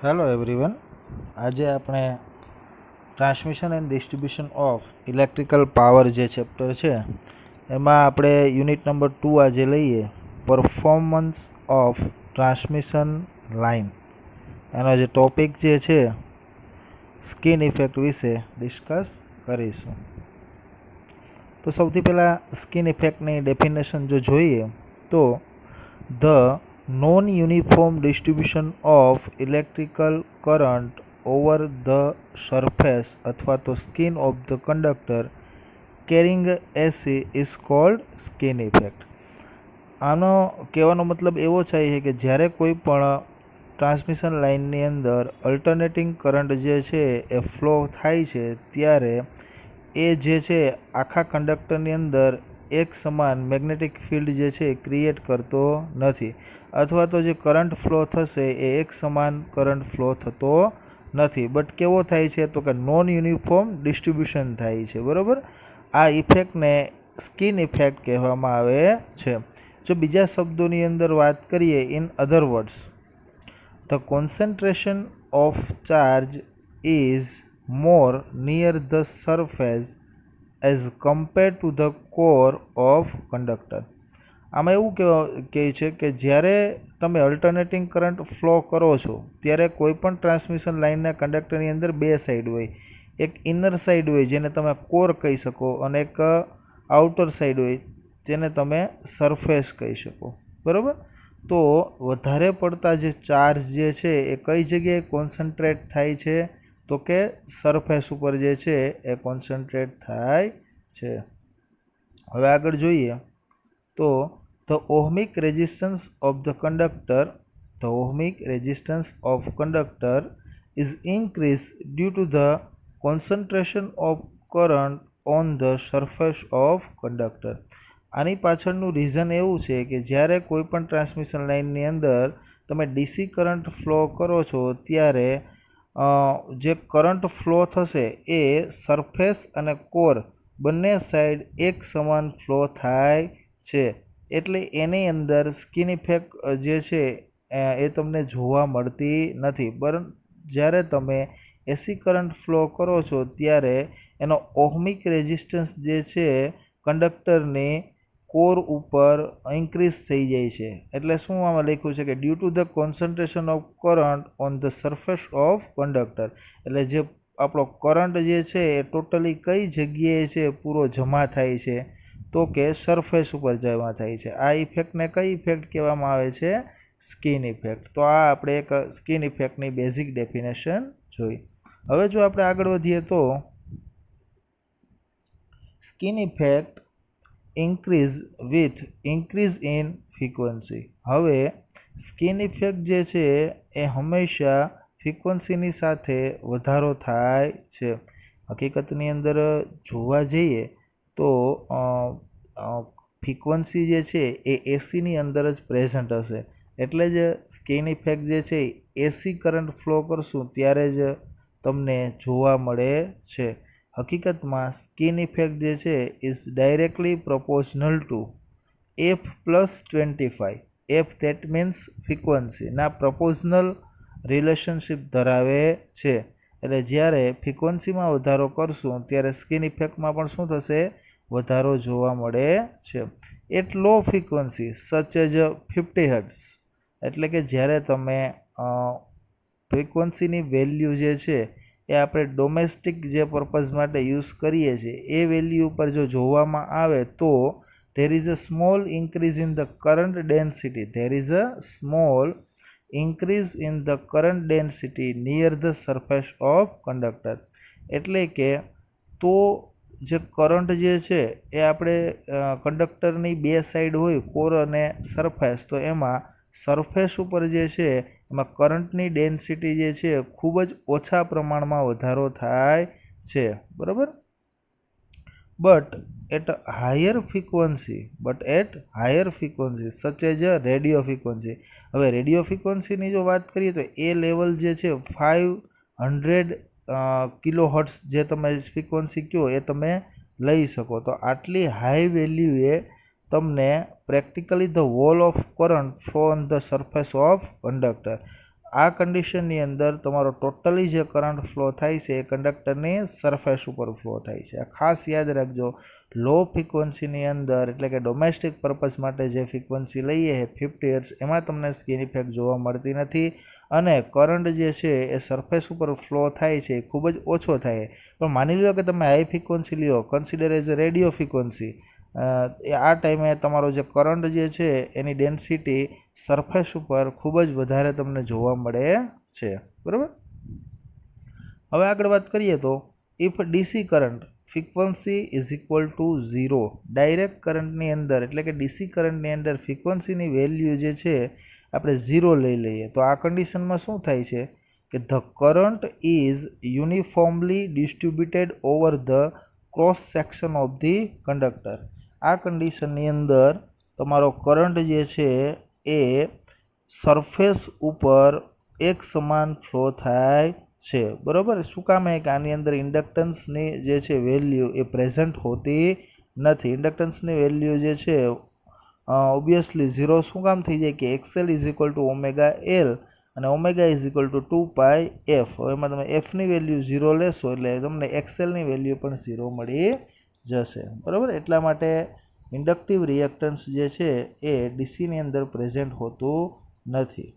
Hello everyone, આજે આપણે transmission and distribution of electrical power જે ચેપ્ટર છે એમાં આપણે યુનિટ નંબર 2 આજે લઈએ, પરફોર્મન્સ ઓફ ટ્રાન્સમિશન લાઇન. એનો જે ટોપિક જે છે સ્કિન ઇફેક્ટ વિશે ડિસ્કસ કરીશું. તો સૌથી પહેલાં સ્કિન ઇફેક્ટની ડેફિનેશન જો જોઈએ તો the non-uniform distribution of electrical current over the surface અથવા તો skin of the conductor carrying AC is called skin effect. આનો કહેવાનો મતલબ એવો છે કે જ્યારે કોઈ પણ ટ્રાન્સમિશન લાઇનની અંદર અલ્ટરનેટિંગ કરંટ જે છે એ ફ્લો થાય છે ત્યારે એ જે છે આખા કંડક્ટરની અંદર એક સમાન મેગ્નેટિક ફિલ્ડ જે છે ક્રિએટ કરતો નથી, અથવા તો જે કરંટ ફ્લો થશે એ એક સમાન કરંટ ફ્લો થતો નથી. બટ કેવો થાય છે તો કે નોન યુનિફોર્મ ડિસ્ટ્રીબ્યુશન થાય છે. બરાબર, આ ઇફેક્ટને સ્કિન ઇફેક્ટ કહેવામાં આવે છે. જો બીજા શબ્દોની અંદર વાત કરીએ, in other words, the concentration of charge is more near the surface as compare to the core of conductor. આમાં એવું કહે છે કે જ્યારે તમે અલ્ટરનેટિંગ કરંટ ફ્લો કરો છો ત્યારે કોઈ પણ ટ્રાન્સમિશન લાઇનના કંડક્ટરની અંદર બે સાઈડ હોય. એક ઇનર સાઈડ હોય જેને તમે કોર કહી શકો, અને એક આઉટર સાઈડ હોય જેને તમે સરફેસ કહી શકો. બરાબર, તો વધારે પડતા જે ચાર્જ જે છે એ કઈ જગ્યાએ કોન્સન્ટ્રેટ થાય છે તો કે સરફેસ ઉપર જે છે એ કોન્સન્ટ્રેટ થાય છે. હવે આગળ જોઈએ તો the ohmic resistance of the conductor is increased due to the concentration of current on the surface of conductor. આની પાછળનું રીઝન એવું છે કે જ્યારે કોઈ પણ ટ્રાન્સમિશન લાઇનની અંદર તમે ડીસી કરંટ ફ્લો કરો છો ત્યારે જે કરંટ ફ્લો થશે એ સરફેસ અને કોર બંને સાઈડ એક સમાન ફ્લો થાય છે. એટલે એની અંદર સ્કિન ઇફેક્ટ જે છે એ તમને જોવા મળતી નથી. પરંતુ જ્યારે તમે એસી કરંટ ફ્લો કરો છો ત્યારે એનો ઓહમિક રેઝિસ્ટન્સ જે છે કંડક્ટરની કોર ઉપર ઇન્ક્રીઝ થઈ જાય છે. એટલે શું આમાં લખ્યું છે કે due to the concentration of current on the surface of conductor. એટલે જે આપણો કરંટ જે છે એ ટોટલી કઈ જગ્યાએ છે પૂરો જમા થાય છે તો કે સરફેસ ઉપર જમા થાય છે. આ ઇફેક્ટને કઈ ઇફેક્ટ કહેવામાં આવે છે? Skin effect. તો આ આપણે એક સ્કિન ઇફેક્ટની બેઝિક ડેફિનેશન જોઈ. હવે જો આપણે આગળ વધીએ તો skin effect increase with increase in frequency. હવે સ્કિન ઇફેક્ટ જે છે એ હંમેશા ફ્રીક્વન્સીની સાથે વધારો થાય છે. હકીકતની અંદર જોવા જઈએ તો ફ્રીક્વન્સી જે છે એ એસીની અંદર જ પ્રેઝન્ટ હશે. એટલે જ સ્કિન ઇફેક્ટ જે છે એસી કરંટ ફ્લો કરશું ત્યારે જ તમને જોવા મળે છે. હકીકતમાં સ્કિન ઇફેક્ટ જે છે is directly proportional two F+25. F that means frequency ના પ્રોપોર્શનલ રિલેશનશિપ ધરાવે છે. એટલે જ્યારે ફ્રીક્વન્સીમાં વધારો કરશું ત્યારે સ્કિન ઇફેક્ટમાં પણ શું થશે? વધારો જોવા મળે છે. At low frequency such as 50 hertz. એટલે કે જ્યારે તમે ફ્રીક્વન્સીની વેલ્યુ જે છે એ આપણે ડોમેસ્ટિક જે પર્પઝ માટે યુઝ કરીએ છીએ એ વેલ્યુ ઉપર જો જોવામાં આવે તો there is a small increase in the current density. Near the surface of conductor. એટલે કે તો જે કરંટ જે છે એ આપણે કંડક્ટરની બે સાઈડ હોય, કોર અને સરફેસ, તો એમાં સરફેસ ઉપર જે છે એમાં કરંટની ડેન્સિટી જે છે ખૂબ જ ઓછા પ્રમાણમાં વધારો થાય છે. બરાબર, but at higher frequency such as radio frequency. હવે રેડિયો ફ્રીક્વન્સીની જો વાત કરીએ તો એ લેવલ જે છે 500 કિલો હર્ટ્ઝ જે તમે ફ્રીક્વન્સી કહો એ તમે લઈ શકો. તો આટલી હાઈ વેલ્યુએ તમને practically the wall of current flow on the surface of conductor. આ કન્ડિશનની અંદર તમારો ટોટલી જે કરંટ ફ્લો થાય છે એ કંડક્ટરની સરફેસ ઉપર ફ્લો થાય છે. આ ખાસ યાદ રાખજો. લો ફ્રિકવન્સીની અંદર એટલે કે ડોમેસ્ટિક પર્પઝ માટે જે ફ્રિકવન્સી લઈએ છે 50 હર્ટ્ઝ, એમાં તમને સ્કિન ઇફેક્ટ જોવા મળતી નથી અને કરંટ જે છે એ સરફેસ ઉપર ફ્લો થાય છે એ ખૂબ જ ઓછો થાય. પણ માની લો કે તમે હાઈ ફ્રિકવન્સી લ્યો, consider as a radio frequency, આ ટાઈમે તમારો જે કરંટ જે છે એની ડેન્સિટી સરફેસ ઉપર ખૂબ જ વધારે તમને જોવા મળે છે. બરાબર. હવે આગળ વાત કરીએ તો if DC current frequency is equal two 0, direct કરંટની અંદર એટલે કે ડીસી કરંટની અંદર ફ્રીક્વન્સીની વેલ્યુ જે છે આપણે 0 લઈ લઈએ તો આ કન્ડિશનમાં શું થાય છે કે the current is uniformly distributed over the cross section of the conductor. આ કન્ડિશનની અંદર તમારો કરંટ જે છે એ સરફેસ ઉપર એક સમાન ફ્લો થાય છે. બરાબર. શું કામ છે કે આની અંદર ઇન્ડક્ટન્સની જે છે વેલ્યુ એ પ્રેઝન્ટ હોતી નથી. ઇન્ડક્ટન્સની વેલ્યુ જે છે ઓબ્વિયસલી 0 શું કામ થઈ જાય કે XL is equal to omega L અને omega is equal to 2πf. હવે એમાં તમે એફની વેલ્યુ 0 લેશો એટલે તમને XLની વેલ્યુ પણ 0 મળી જશે. બરાબર. એટલા માટે ઇન્ડક્ટિવ રિએક્ટન્સ જે છે એ ડીસીની અંદર પ્રેઝન્ટ હોતું નથી.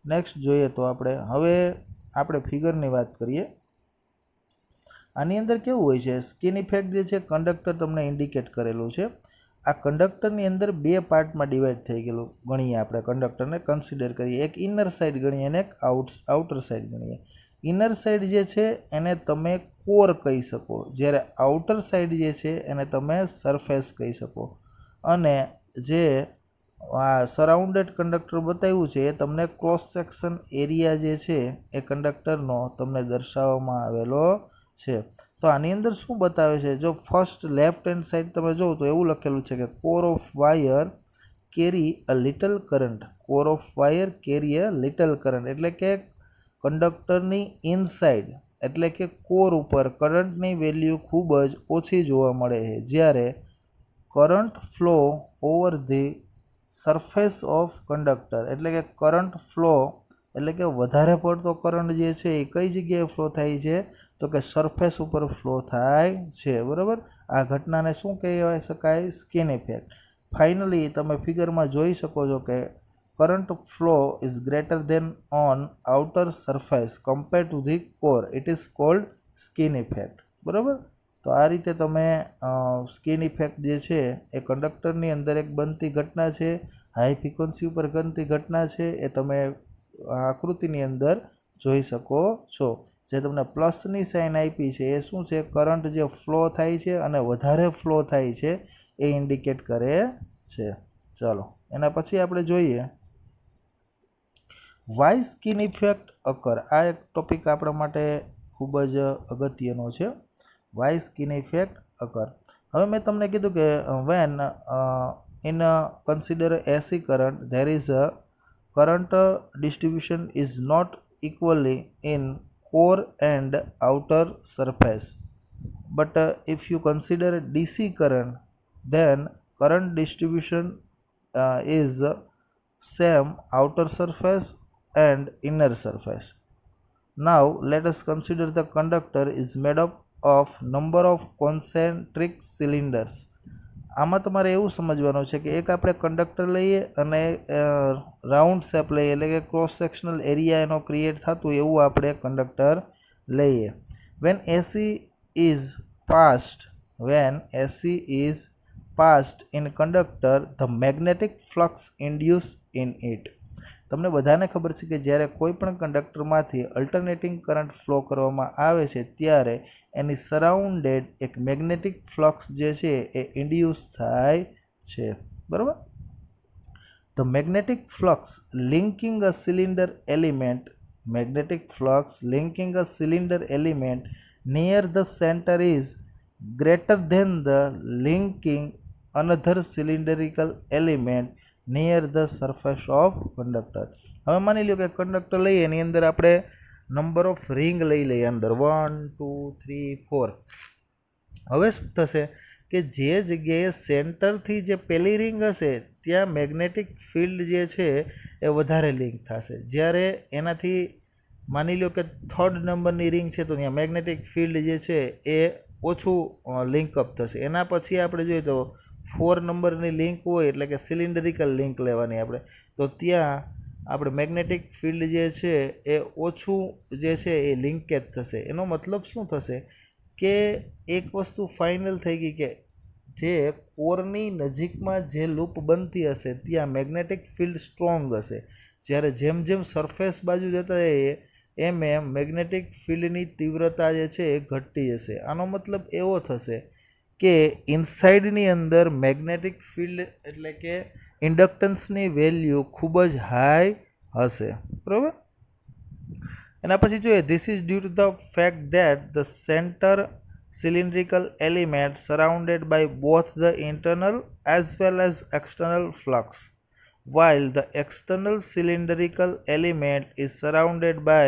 નેક્સ્ટ જોઈએ તો આપણે ફિગરની વાત કરીએ. આની અંદર કેવું હોય છે, સ્કિન ઇફેક્ટ જે છે કંડક્ટર તમને ઇન્ડિકેટ કરેલું છે. આ કંડક્ટરની અંદર બે પાર્ટમાં ડિવાઈડ થઈ ગયેલું ગણીએ આપણે. કંડક્ટરને કન્સિડર કરીએ, એક ઇનર સાઈડ ગણીએ અને એક આઉટર સાઈડ ગણીએ. ઇનર સાઈડ જે છે એને તમે કોર કહી શકો, જ્યારે આઉટર સાઈડ જે છે એને તમે સરફેસ કહી શકો. અને જે આ સરાઉન્ડેડ કંડક્ટર બતાવ્યું છે એ તમને ક્રોસ સેક્શન એરિયા જે છે એ કંડક્ટરનો તમને દર્શાવવામાં આવેલો છે. તો આની અંદર શું બતાવે છે, જો ફર્સ્ટ લેફ્ટ હેન્ડ સાઈડ તમે જોવો તો એવું લખેલું છે કે core of wire carry a little current. Core of wire carry a little current એટલે કે કંડક્ટરની ઇનસાઇડ એટલે કે કોર ઉપર કરંટની વેલ્યુ ખૂબ જ ઓછી જોવા મળે છે, જ્યારે current flow over the surface of conductor એટલે કે કરંટ ફ્લો એટલે કે વધારે પડતો કરંટ જે છે એ કઈ જગ્યાએ ફ્લો થાય છે તો કે સરફેસ ઉપર ફ્લો થાય છે. બરાબર. આ ઘટનાને શું કહેવાય શકાય, સ્કિન ઇફેક્ટ. ફાઇનલી તમે ફિગરમાં જોઈ શકો છો કે current flow is greater than on outer surface compare to the core. It is called skin effect. બરાબર. તો આ રીતે તમે સ્કિન ઇફેક્ટ જે છે એ કંડક્ટરની અંદર એક બનતી ઘટના છે, હાઈ ફ્રિકવન્સી ઉપર બનતી ઘટના છે, એ તમે આકૃતિની અંદર જોઈ શકો છો. જે તમને પ્લસની સાઇન આપી છે એ શું છે, કરંટ જે ફ્લો થાય છે અને વધારે ફ્લો થાય છે એ ઇન્ડિકેટ કરે છે. ચાલો એના પછી આપણે જોઈએ વાય સ્કિન ઇફેક્ટ અકર. આ એક ટોપિક આપણા માટે ખૂબ જ અગત્યનો છે. Why skin effect occur. હવે મેં તમને કીધું કે when in consider AC current there is a current distribution is not equally in core and outer surface, but if you consider DC current then current distribution is same outer surface and inner surface. Now let us consider the conductor is made up of number of concentric cylinders. આમાં તમારે એવું સમજવાનું છે કે એક આપણે conductor લઈએ અને રાઉન્ડ શેપ લઈએ એટલે કે ક્રોસ સેક્શનલ એરિયા એનો ક્રિએટ થતું એવું આપણે કંડક્ટર લઈએ. When AC is passed in conductor the magnetic flux induce in it. તમને બધાને ખબર છે કે જ્યારે કોઈ પણ કંડક્ટરમાંથી અલ્ટરનેટિંગ કરંટ ફ્લો કરવામાં આવે છે ત્યારે એની સરાઉન્ડેડ એક મેગ્નેટિક ફ્લક્સ જે છે એ ઇન્ડ્યુસ થાય છે. બરાબર. The magnetic flux linking a cylinder element near the centre is greater than the linking another cylindrical element near the surface of conductor. હવે માની લો કે કંડક્ટર લઈએ એની અંદર આપણે નંબર ઓફ રિંગ લઈ લઈએ અંદર 1 2 3 4. હવે શું થશે કે જે જગ્યાએ સેન્ટરથી જે પેલી રિંગ હશે ત્યાં મેગ્નેટિક ફિલ્ડ જે છે એ વધારે લિંક થશે, જ્યારે એનાથી માની લો કે 3rd નંબરની રિંગ છે તો ત્યાં મેગ્નેટિક ફિલ્ડ જે છે એ ઓછું લિંકઅપ થશે. એના પછી આપણે જોઈએ તો 4 નંબરની લિંક હોય એટલે કે સિલિન્ડરિકલ લિંક લેવાની આપણે, તો ત્યાં આપણે મેગ્નેટિક ફિલ્ડ જે છે એ ઓછું જે છે એ લિંકેજ થશે. એનો મતલબ શું થશે કે એક વસ્તુ ફાઇનલ થઈ ગઈ કે જે કોરની નજીકમાં જે લૂપ બનતી હશે ત્યાં મેગ્નેટિક ફિલ્ડ સ્ટ્રોંગ હશે, જ્યારે જેમ જેમ સરફેસ બાજુ જતા જઈએ એમ એમ મેગ્નેટિક ફિલ્ડની તીવ્રતા જે છે એ ઘટતી જશે. આનો મતલબ એવો થશે કે ઇનસાઇડની અંદર મેગ્નેટિક ફિલ્ડ એટલે કે ઇન્ડક્ટન્સની વેલ્યુ ખૂબ જ હાઈ હશે. બરાબર. એના પછી જોઈએ, this is due to the fact that the center cylindrical element surrounded by both the internal as well as external flux, while the external cylindrical element is surrounded by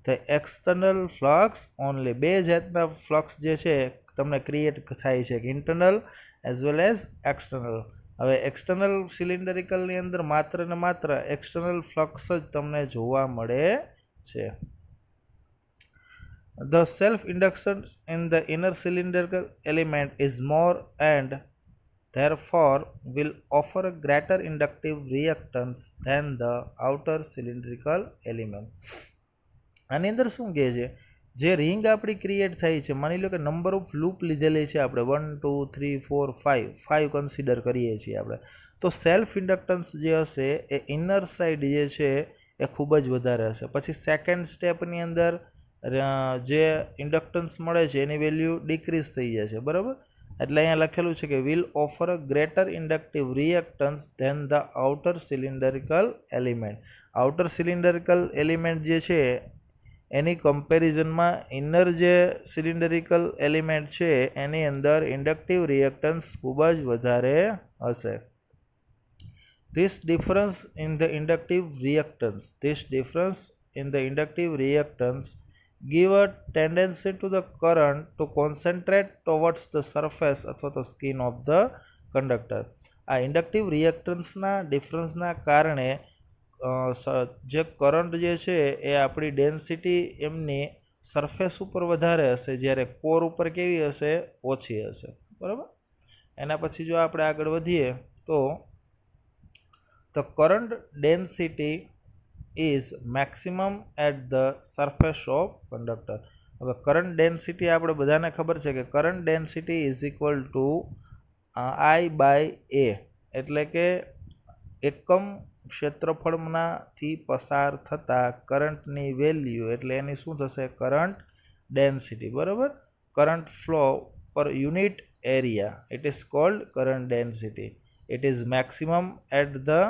the external flux only. બે જાતના flux જે છે તમને create થાય છે, internal as well as external. હવે external સિલિન્ડરિકલની અંદર માત્ર ને માત્ર એક્સટર્નલ ફ્લક્સ જ તમને જોવા મળે છે. The self-induction in the inner cylindrical element is more and therefore will offer a greater inductive reactance than the outer cylindrical element. આની અંદર શું કહે છે, જે રિંગ આપણી ક્રિએટ થઈ છે, માની લો કે નંબર ઓફ લૂપ લીધેલી છે આપણે 1 2 3 4 5 કન્સિડર કરીએ છીએ આપણે, તો સેલ્ફ ઇન્ડક્ટન્સ જે હશે એ ઇનર સાઇડ જે છે એ ખૂબ જ વધારે હશે. પછી સેકન્ડ સ્ટેપની અંદર જે ઇન્ડક્ટન્સ મળે છે એની વેલ્યુ ડિક્રીઝ થઈ જશે. બરાબર. એટલે અહીંયા લખેલું છે કે will offer a greater inductive reactance than the outer cylindrical element. Outer cylindrical element જે છે એની કમ્પેરિઝનમાં ઇનર જે સિલિન્ડરિકલ એલિમેન્ટ છે એની અંદર ઇન્ડક્ટિવ રિએક્ટન્સ ખૂબ જ વધારે હશે. This difference in the inductive reactance give a tendency to the current to concentrate towards the surface અથવા તો સ્કિન ઓફ ધ કંડક્ટર. આ ઇન્ડક્ટિવ રિએક્ટન્સના ડિફરન્સના કારણે જે કરંટ જે છે એ આપણી ડેન્સિટી એમની સરફેસ ઉપર વધારે હશે, જ્યારે કોર ઉપર કેવી હશે, ઓછી હશે. બરાબર. એના પછી જો આપણે આગળ વધીએ તો the current density is maximum at the surface of conductor. હવે કરંટ ડેન્સિટી આપણે બધાને ખબર છે કે current density is equal two I/A, એટલે કે એકમ ક્ષેત્રફળમાંથી પસાર થતા કરંટની વેલ્યુ એટલે એની શું થશે, કરંટ ડેન્સિટી. બરાબર. કરંટ ફ્લો પર unit area, it is cold current density. It is maximum at the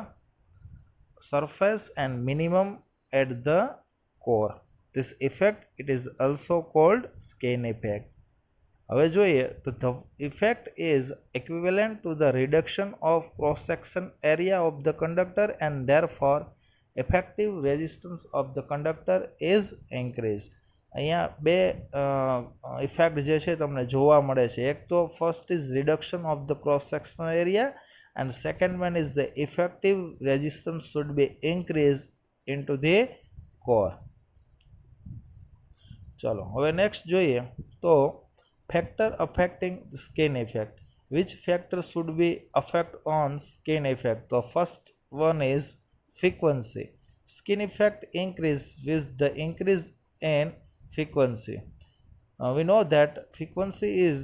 surface and minimum at the core. This effect it is also called skin effect. હવે જોઈએ તો the effect is equivalent to the reduction of cross section area of the conductor and therefore effective resistance of the conductor is increased. અહીંયા બે effect જે છે તમને જોવા મળે છે. એક તો first is reduction of the cross sectional area and second one is the effective resistance should be increased into the core. ચલો હવે નેક્સ્ટ જોઈએ તો factor affecting the skin effect. Which factor should be affect on skin effect? The first one is frequency. Skin effect increase with the increase in frequency. We know that frequency is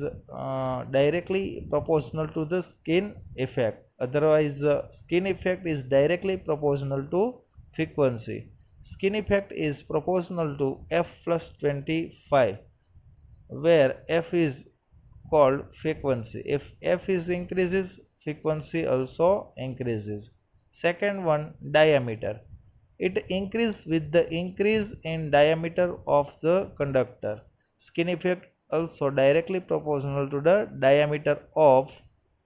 directly proportional to the skin effect. Otherwise, skin effect is directly proportional to frequency. Skin effect is proportional to f plus 25, where f is called frequency. If f is increases, frequency also increases. Second one, diameter. It increases with the increase in diameter of the conductor. Skin effect also directly proportional to the diameter of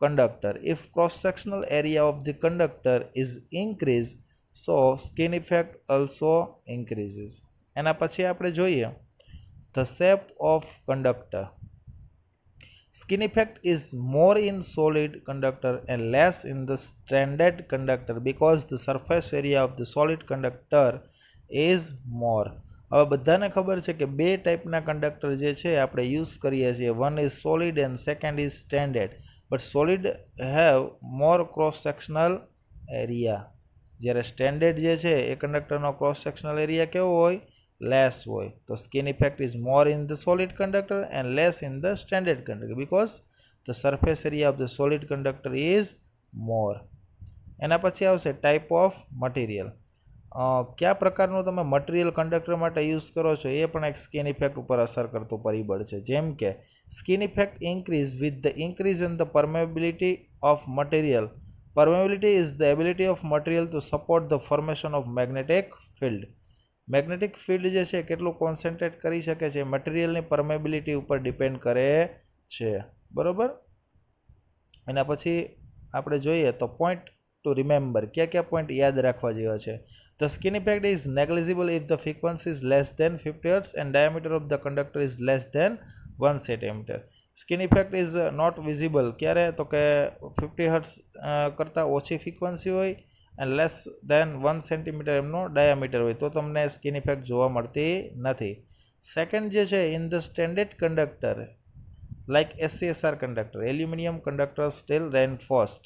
conductor. If cross-sectional area of the conductor is increased, so skin effect also increases. એના પછી આપણે જોઈએ the shape of conductor. Skin effect is more in solid conductor and less in the stranded conductor because the surface area of the solid conductor is more. હવે બધાને ખબર છે કે બે ટાઈપના કંડક્ટર જે છે આપણે યુઝ કરીએ છીએ, one is solid and second is standard. But solid have more cross sectional area, જ્યારે સ્ટેન્ડર્ડ જે છે એ કંડક્ટરનો ક્રોસ સેક્શનલ એરિયા કેવો હોય? લેસ હોય. તો skin effect is more in the solid conductor and less in the standard conductor because the surface area of the solid conductor is more. એના પછી આવશે ટાઈપ ઓફ મટીરિયલ. કયા પ્રકારનું તમે મટીરિયલ કંડક્ટર માટે યુઝ કરો છો એ પણ એક સ્કિન ઇફેક્ટ ઉપર અસર કરતું પરિબળ છે. જેમ કે skin effect increase with the increase in the permeability of material. Permeability is the ability of material to support the formation of magnetic field. Magnetic field જે છે કેટલું કોન્સન્ટ્રેટ કરી શકે છે મટીરિયલની પરમેબિલિટી ઉપર ડિપેન્ડ કરે છે. બરોબર. એના પછી આપણે જોઈએ તો પોઈન્ટ ટુ રિમેમ્બર, કયા કયા પોઈન્ટ યાદ રાખવા જેવા છે. The skin effect is negligible if the frequency is less than 50 hertz and diameter of the conductor is less than 1 centimetre. Skin effect is not visible ક્યારે? તો કે 50 હર્ટ્ઝ કરતાં ઓછી ફ્રીક્વન્સી હોય એન્ડ લેસ દેન 1 સેન્ટીમીટર એમનો diameter હોય તો તમને સ્કિન ઇફેક્ટ જોવા મળતી નથી. સેકન્ડ જે છે in the standard conductor like SCSR conductor, aluminium conductor steel reinforced,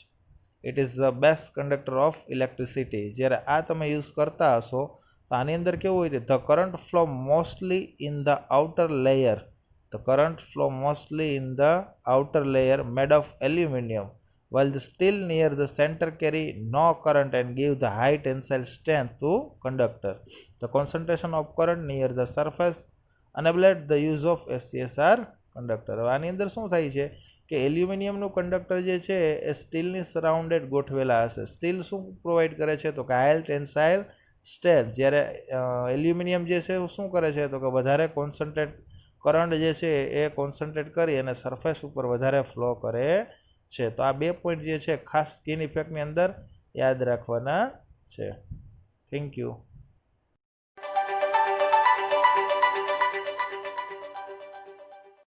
it is the best conductor of electricity. જ્યારે આ તમે યુઝ કરતા હશો તો આની અંદર કેવું હોય છે? The current flow mostly in the outer layer. The current flow mostly in the outer layer made of aluminium, while the steel near the center carry no current and give the high tensile strength to conductor. The concentration of current near the surface enabled the use of SCSR conductor. આની અંદર શું થાય છે કે એલ્યુમિનિયમનું conductor જે છે એ સ્ટીલની surrounded ગોઠવેલા હશે. સ્ટીલ શું પ્રોવાઈડ કરે છે? તો કે હાઈ ટેન્સાઇલ સ્ટ્રેન્થ. જ્યારે એલ્યુમિનિયમ જે છે શું કરે છે? તો કે વધારે કોન્સન્ટ્રેટ કરંટ જે છે એ કોન્સન્ટ્રેટ કરી અને સરફેસ ઉપર વધારે ફ્લો કરે છે. તો આ બે પોઈન્ટ જે છે ખાસ સ્કિન ઇફેક્ટની અંદર યાદ રાખવાના છે. Thank you.